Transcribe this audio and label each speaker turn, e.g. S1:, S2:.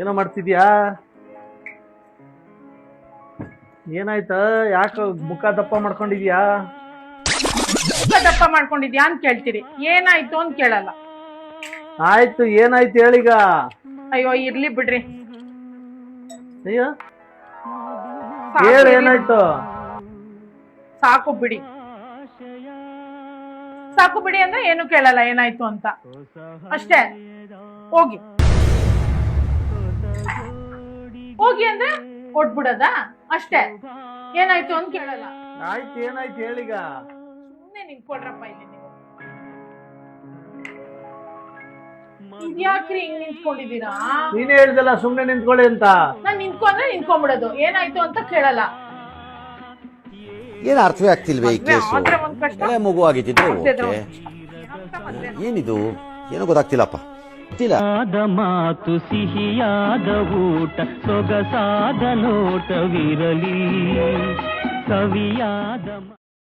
S1: ಏನೋ ಮಾಡ್ತಿದ್ಯಾ? ಏನಾಯ್ತ? ಯಾಕ ಮುಖ ದಪ್ಪ ಮಾಡ್ಕೊಂಡಿದ್ಯಾ?
S2: ದಪ್ಪ ಮಾಡ್ಕೊಂಡಿದ್ಯಾ ಅಂತ ಕೇಳ್ತೀರಿ, ಏನಾಯ್ತು ಅಂತ ಕೇಳಲ್ಲ.
S1: ಆಯ್ತು, ಏನಾಯ್ತು ಹೇಳೀಗ.
S2: ಅಯ್ಯೋ ಇರ್ಲಿ ಬಿಡ್ರಿ.
S1: ಅಯ್ಯೋ
S2: ಸಾಕು
S1: ಹೇಳ,
S2: ಇರ್ಲಿ.
S1: ಏನಾಯ್ತು?
S2: ಸಾಕು ಬಿಡಿ. ಸಾಕು ಬಿಡಿ ಅಂದ್ರೆ ಏನು ಕೇಳಲ್ಲ ಏನಾಯ್ತು ಅಂತ ಅಷ್ಟೇ. ಹೋಗಿ ಹೋಗಿ ಅಂದ್ರೆ ಕೊಟ್ಬಿಡದ ಅಷ್ಟೇ. ಏನಾಯ್ತು ಅಂತ ಕೇಳಲ್ಲ.
S1: ಆಯ್ತು, ಏನಾಯ್ತು ಹೇಳೀಗ.
S2: ಸುಮ್ನೆ ನಿಂತ್ಕೊಳ್ರಪ್ಪ ಇಲ್ಲಿ ನೀವು. ಇದ್ಯಾಕ್ರಿ ಹಿಂಗ್ ನಿಂತ್ಕೊಂಡಿದೀರಾ?
S1: ನೀನೇ ಹೇಳ್ದಲ್ಲ ಸುಮ್ನೆ ನಿಂತ್ಕೊಳ್ಳಿ ಅಂತ.
S2: ನಾನ್ ನಿಂತ್ಕೊಂಡ್ರೆ ನಿಂತ್ಕೊಂಡ್ಬಿಡೋದು, ಏನಾಯ್ತು ಅಂತ ಕೇಳಲ್ಲ.
S3: ಏನು ಅರ್ಥವೇ ಆಗ್ತಿಲ್ವೇ ಈ ಕೇಸು?
S2: ಆದ್ರೆ ಒಂದ್ ಕಷ್ಟ.
S3: ಎಳೆ ಮಗು ಆಗಿದ್ದಿದ್ರೆ ಓಕೆ. ಏನಿದು ಏನೋ ಗೊತ್ತಾಗ್ತಿಲ್ಲಪ್ಪ.
S4: ಮಾತು ಸಿಹಿಯಾದ ಊಟ ಸೊಗಸಾದ ನೋಟವಿರಲಿ, ಕವಿಯಾದ